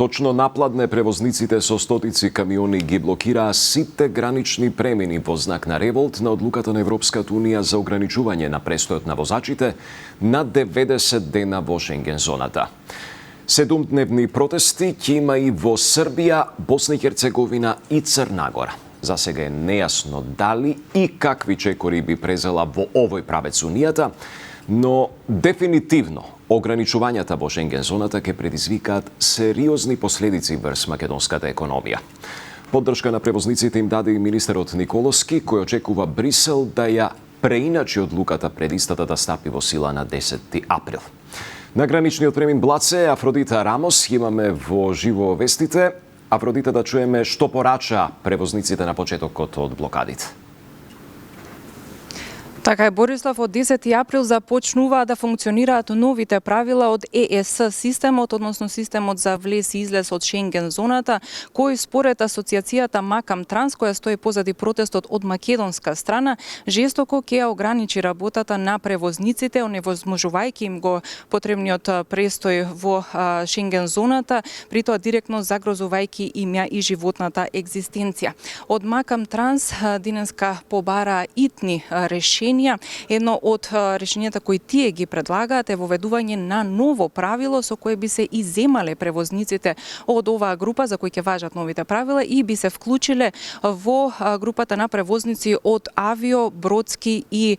Точно напладне превозниците со стотици камиони ги блокираа сите гранични премини во знак на револт на одлуката на Европската Унија за ограничување на престојот на возачите на 90 дена во Шенген зоната. 7-дневни протести ќе има и во Србија, Босна и Херцеговина и Црна Гора. За сега е нејасно дали и какви чекори би презела во овој правец Унијата, но дефинитивно ограничувањата во Шенген зоната ќе предизвикаат сериозни последици врз македонската економија. Поддршка на превозниците им даде и министерот Николовски, кој очекува Брисел да ја преиначи одлуката пред истата да стапи во сила на 10 април. На граничниот премин Блаце, Афродита Рамос имаме во живо вестите. Афродита, да чуеме што порача превозниците на почетокот од блокадите. Така е, Борислав, од 10 април започнуваат да функционираат новите правила од ЕС системот, односно системот за влез и излез од Шенген зоната, кој според асоциацијата Макам Транс, која стои позади протестот од македонска страна, жестоко ќе ограничи работата на превозниците, оневозможувајќи им го потребниот престој во Шенген зоната, при тоа директно загрозувајќи им ја и животната екзистенција. Од Макам Транс денеска побара итни решенија. Едно од решенијата кои тие ги предлагаат е воведување на ново правило со кое би се иземале превозниците од оваа група за кои ќе важат новите правила и би се вклучиле во групата на превозници од авио, бродски и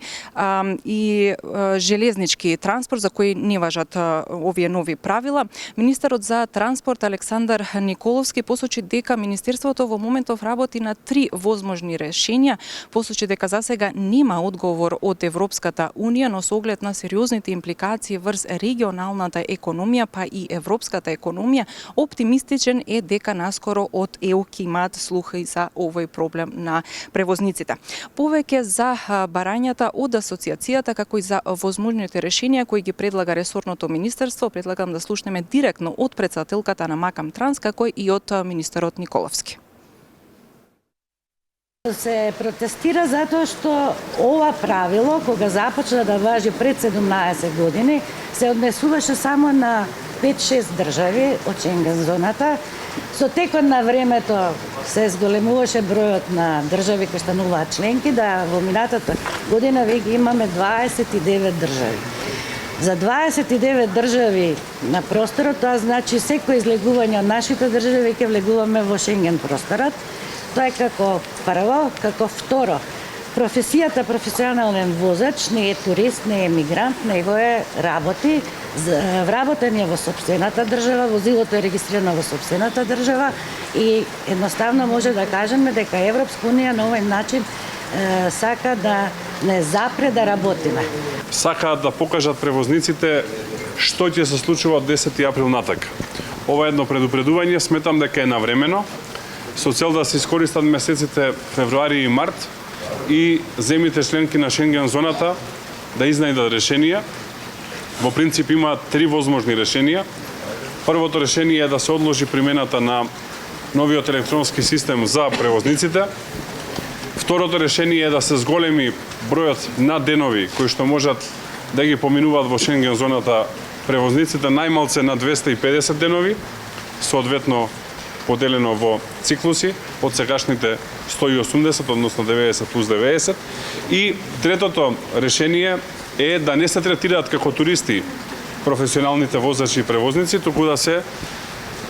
железнички транспорт за кои не важат овие нови правила. Министерот за транспорт Александар Николовски посочи дека Министерството во моментов работи на 3 возможни решенија, посочи дека засега нема одговор од Европската Унија, но со оглед на сериозните импликации врз регионалната економија, па и европската економија, оптимистичен е дека наскоро од ЕУ ќе имаат слух и за овој проблем на превозниците. Повеќе за барањата од асоциацијата, како и за возможните решенија кои ги предлага ресорното министерство, предлагам да слушнеме директно од претседателката на Макам Транс, како и од министерот Николовски. Се протестира затоа што ова правило, кога започна да важи пред 17 години, се однесуваше само на 5-6 држави од Шенген зоната. Со текот на времето се зголемуваше бројот на држави кои стануваат членки, да во минатата година веќе имаме 29 држави. За 29 држави на просторот, тоа значи секој излегување од нашите држави ќе влегуваме во Шенген просторот. Тоа е како прво, како второ. Професијата професионален возач не е турист, не е мигрант, него е работи, вработен е во сопствената држава, возилото е регистрирано во сопствената држава и едноставно може да кажеме дека Европска Унија на овој начин сака да не запре да работиме. Сакаат да покажат превозниците што ќе се случува од 10 април натак. Ова едно предупредување сметам дека е навремено, со цел да се искористат месеците февруари и март и земјите членки на Шенген зоната да изнајдат решенија. Во принцип има 3 возможни решенија. Првото решение е да се одложи примената на новиот електронски систем за превозниците. Второто решение е да се зголеми бројот на денови кои што можат да ги поминуваат во Шенген зоната превозниците, најмалце на 250 денови, соодветно поделено во циклуси од сегашните 180, односно 90 плюс 90. И третото решение е да не се третираат како туристи професионалните возачи и превозници, туку да се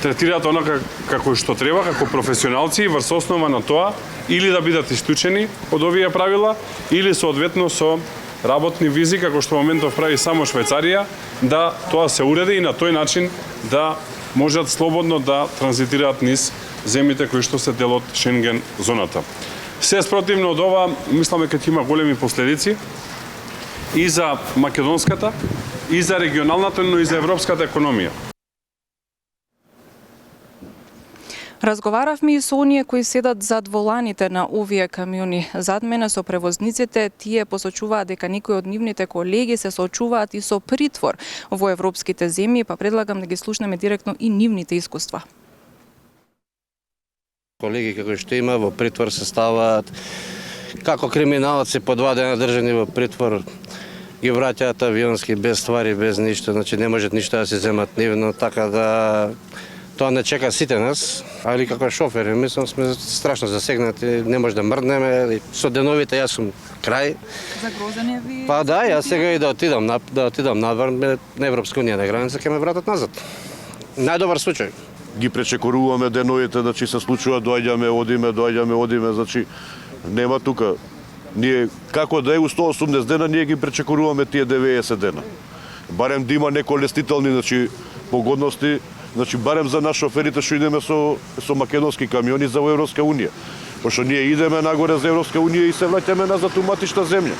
третираат онака како што треба, како професионалци, врз основа на тоа или да бидат исклучени од овие правила, или соодветно со работни визи, како што моментов прави само Швајцарија, да тоа се уреди и на тој начин да можат слободно да транзитираат низ земјите кои што се дел од Шенген зоната. Се спротивно од ова, мисламе дека ќе има големи последици и за македонската, и за регионалната, но и за европската економија. Разговаравме и со оние кои седат зад воланите на овие камиони. Зад мене со превозниците, тие посочуваат дека некои од нивните колеги се соочуваат и со притвор во европските земји, па предлагам да ги слушнеме директно и нивните искуства. Колеги како што има во притвор се ставаат како криминалци, по 2 дена држани во притвор, ги враќаат авионски без ствари, без ништо, значи не можат ништо да се земат нивно, така да Тоа не чека сите нас, али како шофери, мислам сме страшно засегнати, не може да мрднеме, со деновите јас сум крај. Загрозени ви? Па да, јас сега и да отидам на Европска унија на граница, ќе ме вратат назад. Најдобар случај. Ги пречекоруваме деновите, значи се случува, одиме, значи нема тука. Ние како да е у 180 дена, ние ги пречекоруваме тие 90 дена. Барем да има некои лестителни, значи погодности, значи барем за нас шоферите што идеме со македонски камиони за Европска унија. Пошто ние идеме нагоре за Европска унија и се враќаме назад у матишна земја.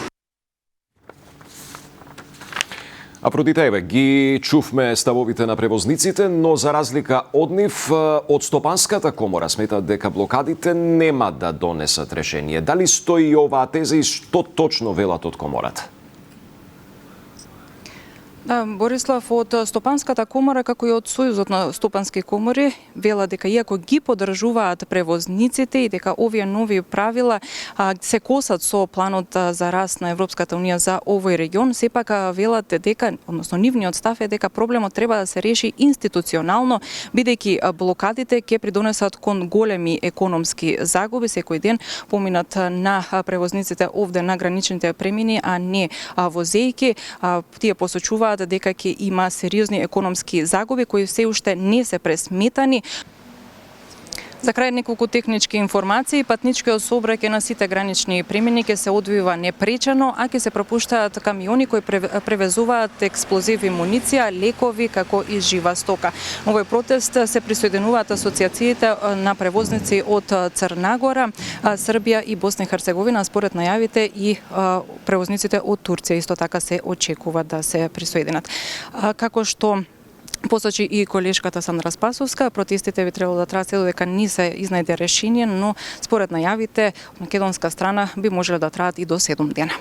Афродита, еве, ги чувме ставовите на превозниците, но за разлика од нив, од Стопанската комора сметаат дека блокадите нема да донесат решение. Дали стои оваа теза и што точно велат од комората? Да, Борислав, од Стопанската комора, како и од Сојузот на стопански комори, вела дека иако ги поддржуваат превозниците и дека овие нови правила се косат со планот за раст на Европската унија за овој регион, сепак велат дека, односно нивниот став е дека проблемот треба да се реши институционално, бидејќи блокадите ќе придонесат кон големи економски загуби секој ден поминат на превозниците овде на граничните премини, а не возејки. Тие посочуваат дека ќе има сериозни економски загуби кои се уште не се пресметани. За крај неколку технички информации, патничкиот сообраќај на сите гранични премини ќе се одвива непречено, а ќе се пропуштаат камиони кои превезуваат експлозиви, муниција, лекови, како и жива стока. На овој протест се присоединуваат асоциациите на превозници од Црна Гора, Србија и Босна и Херцеговина, според најавите и превозниците од Турција исто така се очекува да се присоединат. Како што посочи и колешката Сандра Спасовска, протестите би требало да траат се додека не се изнајде решение, но според најавите од македонска страна би можеле да траат и до 7 дена.